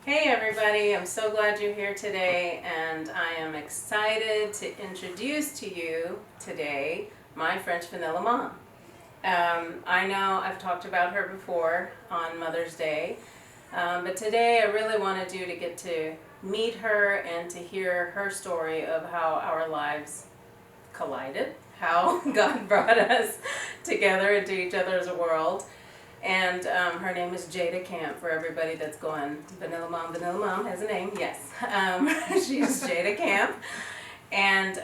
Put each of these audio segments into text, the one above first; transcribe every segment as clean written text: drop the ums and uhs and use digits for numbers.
Hey everybody, I'm so glad you're here today, and I am excited to introduce to you today my French vanilla mom. I know I've talked about her before on Mother's Day, but today I really wanted you to get to meet her and to hear her story of how our lives collided, how God brought us together into each other's world. And her name is Jada Camp, for everybody that's going, Vanilla Mom has a name, yes. She's Jada Camp. And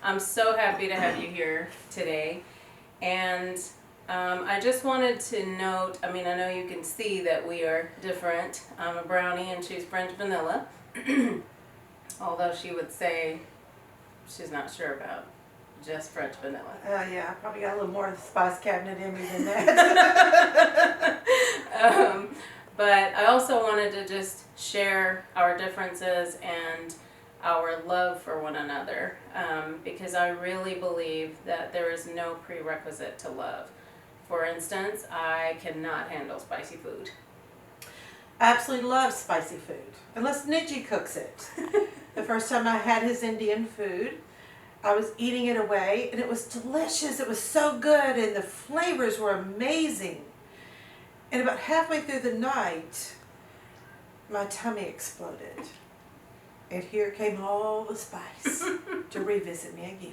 I'm so happy to have you here today. And I just wanted to note, I know you can see that we are different. I'm a brownie and she's French vanilla. Although she would say she's not sure about just French vanilla. Yeah, I probably got a little more of the spice cabinet in me than that. But I also wanted to just share our differences and our love for one another, because I really believe that there is no prerequisite to love. For instance, I cannot handle spicy food. I absolutely love spicy food, unless Niji cooks it. The first time I had his Indian food, I was eating it away, and it was delicious. It was so good, and the flavors were amazing. And about halfway through the night, my tummy exploded. And here came all the spice to revisit me again.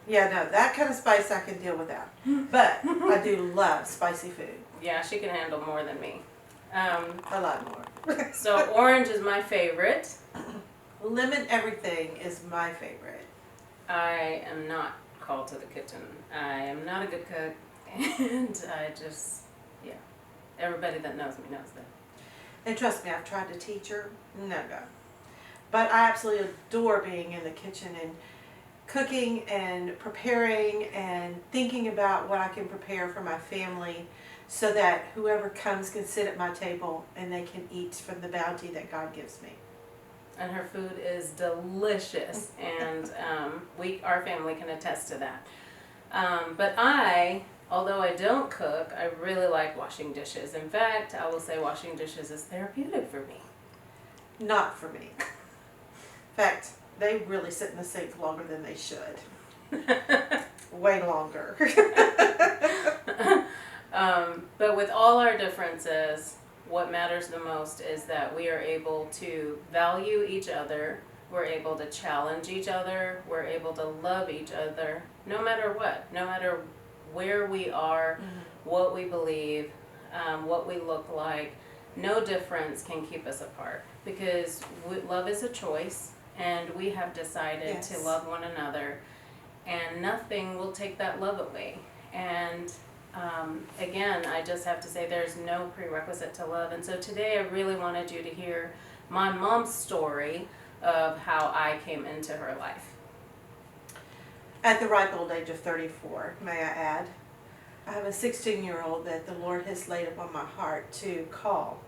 Yeah, no, that kind of spice I can deal without. But I do love spicy food. Yeah, she can handle more than me. A lot more. So orange is my favorite. Lemon everything is my favorite. I am not called to the kitchen. I am not a good cook, and I just, yeah. Everybody that knows me knows that. And trust me, I've tried to teach her. No go. But I absolutely adore being in the kitchen and cooking and preparing and thinking about what I can prepare for my family so that whoever comes can sit at my table and they can eat from the bounty that God gives me. And her food is delicious, and our family can attest to that. But although I don't cook, I really like washing dishes. In fact, I will say washing dishes is therapeutic for me. Not for me. In fact, they really sit in the sink longer than they should. Way longer. But with all our differences, what matters the most is that we are able to value each other, we're able to challenge each other, we're able to love each other, no matter what, no matter where we are, what we believe, what we look like. No difference can keep us apart, because love is a choice, and we have decided to love one another, and nothing will take that love away. And again, I just have to say there's no prerequisite to love. And so today I really wanted you to hear my mom's story of how I came into her life. At the ripe old age of 34, may I add. I have a 16-year-old that the Lord has laid upon my heart to call.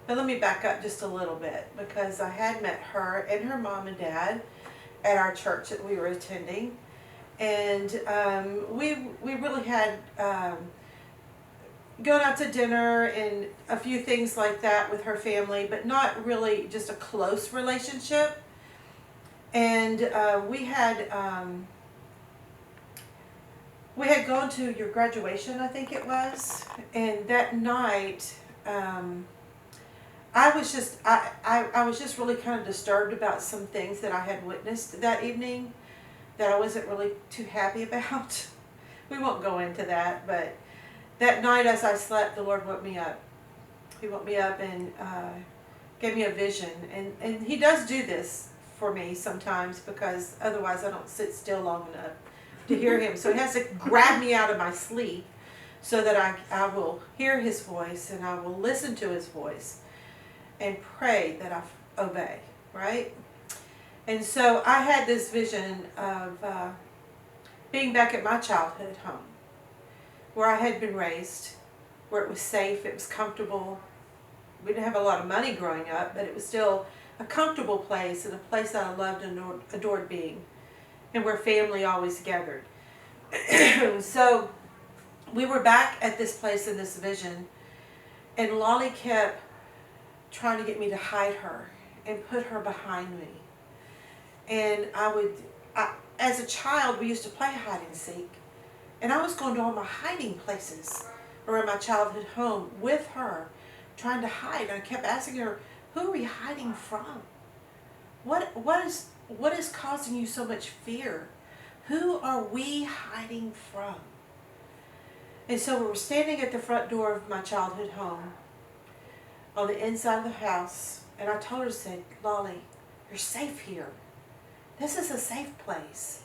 But let me back up just a little bit, because I had met her and her mom and dad at our church that we were attending. And we really had gone out to dinner and a few things like that with her family, but not really just a close relationship. And we had gone to your graduation, I think it was, and that night I was just really kind of disturbed about some things that I had witnessed that evening that I wasn't really too happy about. We won't go into that, but that night as I slept, the Lord woke me up. He woke me up and gave me a vision. And He does do this for me sometimes, because otherwise I don't sit still long enough to hear Him. So He has to grab me out of my sleep so that I will hear His voice, and I will listen to His voice and pray that I obey, right? And so I had this vision of being back at my childhood home, where I had been raised, where it was safe, it was comfortable. We didn't have a lot of money growing up, but it was still a comfortable place, and a place that I loved and adored being, and where family always gathered. So we were back at this place in this vision, and Lolly kept trying to get me to hide her and put her behind me. And as a child, we used to play hide and seek. And I was going to all my hiding places around my childhood home with her, trying to hide. And I kept asking her, who are we hiding from? What is causing you so much fear? Who are we hiding from? And so we were standing at the front door of my childhood home on the inside of the house. And I told her, I said, Lolly, you're safe here. This is a safe place.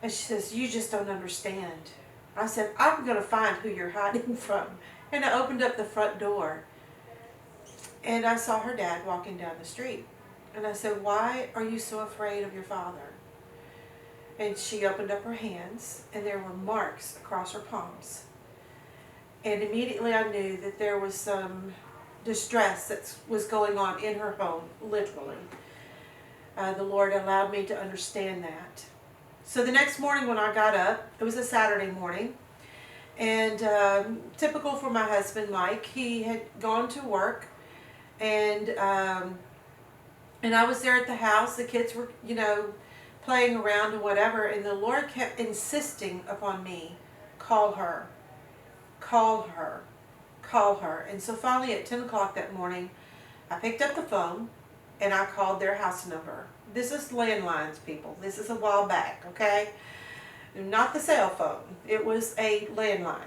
And she says, you just don't understand. I said, I'm going to find who you're hiding from. And I opened up the front door. And I saw her dad walking down the street. And I said, why are you so afraid of your father? And she opened up her hands, and there were marks across her palms. And immediately I knew that there was some distress that was going on in her home, literally. The Lord allowed me to understand that. So the next morning when I got up, it was a Saturday morning, and typical for my husband, Mike, he had gone to work, and I was there at the house. The kids were, playing around and whatever, and the Lord kept insisting upon me, call her, call her, call her. And so finally at 10 o'clock that morning, I picked up the phone, and I called their house number. This is landlines, people. This is a while back, okay? Not the cell phone. It was a landline.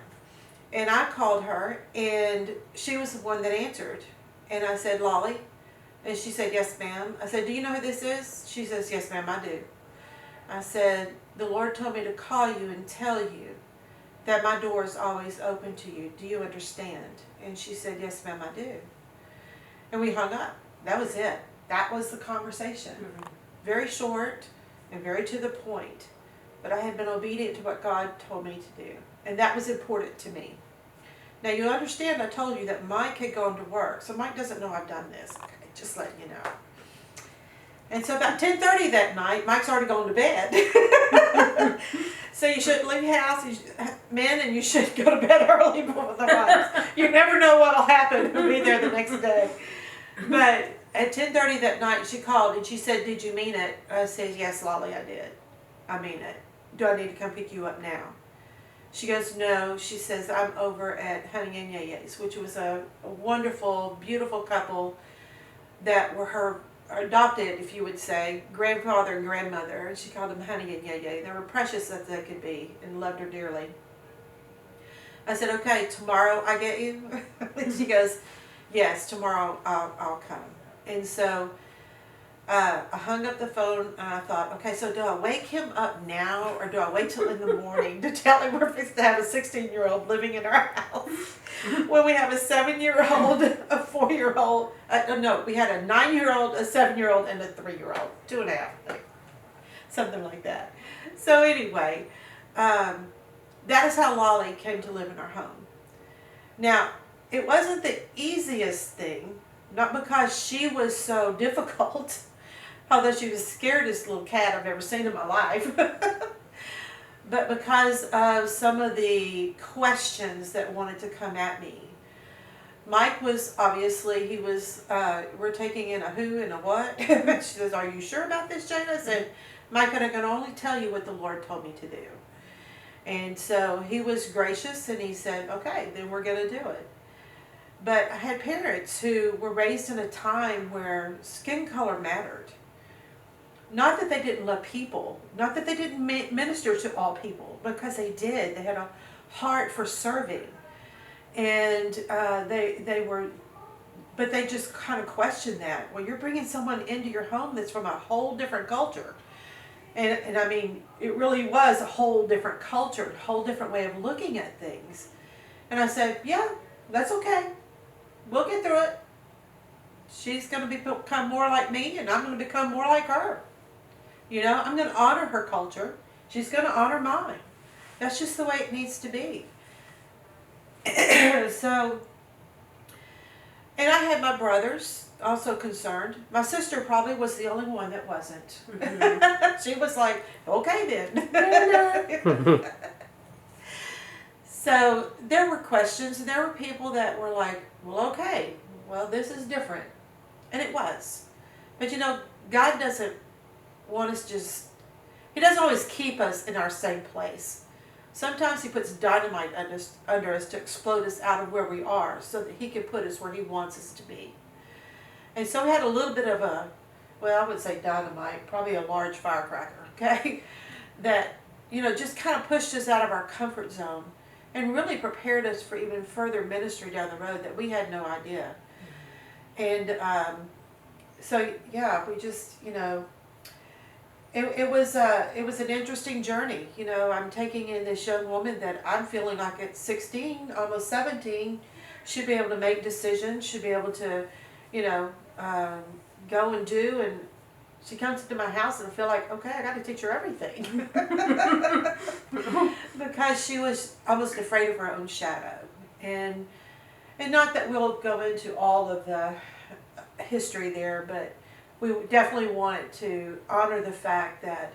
And I called her, and she was the one that answered. And I said, Lolly? And she said, yes, ma'am. I said, do you know who this is? She says, yes, ma'am, I do. I said, the Lord told me to call you and tell you that my door is always open to you. Do you understand? And she said, yes, ma'am, I do. And we hung up. That was it. That was the conversation. Mm-hmm. Very short and very to the point. But I had been obedient to what God told me to do. And that was important to me. Now you understand I told you that Mike had gone to work. So Mike doesn't know I've done this. Okay, just letting you know. And so about 10:30 that night, Mike's already gone to bed. So you shouldn't leave the house, men, and you should go to bed early before the wives. You never know what'll happen. We'll be there the next day. But at 10:30 that night, she called and she said, did you mean it? I said, yes, Lolly, I did. I mean it. Do I need to come pick you up now? She goes, no. She says, I'm over at Honey and Yaya's, which was a wonderful, beautiful couple that were her adopted, if you would say, grandfather and grandmother. And she called them Honey and Yaya. They were precious as they could be and loved her dearly. I said, okay, tomorrow I get you? And she goes, yes, tomorrow I'll come. And so I hung up the phone and I thought, okay, so do I wake him up now or do I wait till in the morning to tell him we're fixing to have a 16-year-old living in our house? When we have a 7-year-old, a 4-year-old, no, we had a 9-year-old, a 7-year-old, and a 3-year-old, 2.5, something like that. So anyway, that is how Lolly came to live in our home. Now, it wasn't the easiest thing, not because she was so difficult, although she was the scariest little cat I've ever seen in my life, but because of some of the questions that wanted to come at me. Mike was, obviously, he was, we're taking in a who and a what. She says, are you sure about this, Jana? I said, Mike, I can only tell you what the Lord told me to do. And so he was gracious and he said, okay, then we're going to do it. But I had parents who were raised in a time where skin color mattered. Not that they didn't love people, not that they didn't minister to all people, because they did. They had a heart for serving. And they were, but they just kind of questioned that. Well, you're bringing someone into your home that's from a whole different culture. And I mean, it really was a whole different culture, a whole different way of looking at things. And I said, yeah, that's okay. We'll get through it. She's going to become more like me, and I'm going to become more like her. You know, I'm going to honor her culture. She's going to honor mine. That's just the way it needs to be. So, and I had my brothers also concerned. My sister probably was the only one that wasn't. Mm-hmm. She was like, okay then. So there were questions, and there were people that were like, well, okay, well, this is different. And it was. But you know, God doesn't want us just, He doesn't always keep us in our same place. Sometimes He puts dynamite under us to explode us out of where we are so that He can put us where He wants us to be. And so we had a little bit of a, well, I would say dynamite, probably a large firecracker, okay? That, you know, just kind of pushed us out of our comfort zone and really prepared us for even further ministry down the road that we had no idea. And so, yeah, we just, you know, it was an interesting journey. You know, I'm taking in this young woman that I'm feeling like at 16, almost 17, should be able to make decisions, should be able to, you know, go and do. And she comes into my house and I feel like, okay, I got to teach her everything. Because she was almost afraid of her own shadow. And not that we'll go into all of the history there, but we definitely want to honor the fact that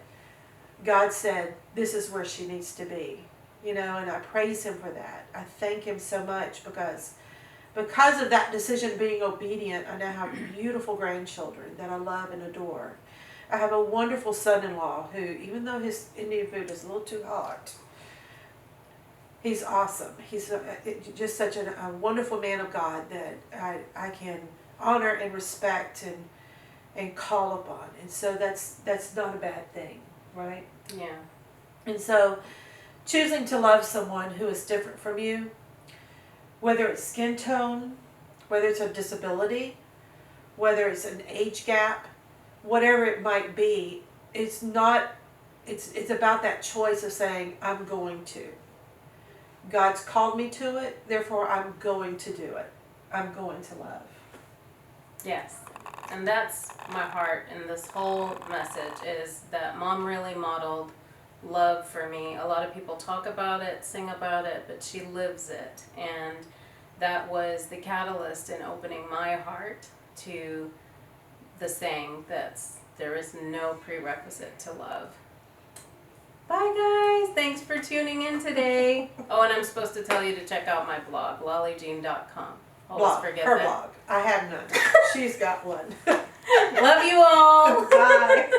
God said this is where she needs to be, you know, and I praise Him for that. I thank Him so much because of that decision, being obedient. I now have beautiful grandchildren that I love and adore. I have a wonderful son-in-law who, even though his Indian food is a little too hot, he's awesome. He's just such a wonderful man of God that I can honor and respect and call upon. And so that's not a bad thing, right? Yeah. And so choosing to love someone who is different from you, whether it's skin tone, whether it's a disability, whether it's an age gap, whatever it might be, it's about that choice of saying, I'm going to. God's called me to it, therefore I'm going to do it. I'm going to love. Yes. And that's my heart in this whole message, is that Mom really modeled love for me. A lot of people talk about it, sing about it, but she lives it. And that was the catalyst in opening my heart to the saying that there is no prerequisite to love. Bye guys, thanks for tuning in today. Oh, and I'm supposed to tell you to check out my blog, lalijean.com. Blog, her blog. I have none. She's got one. Love you all. Bye.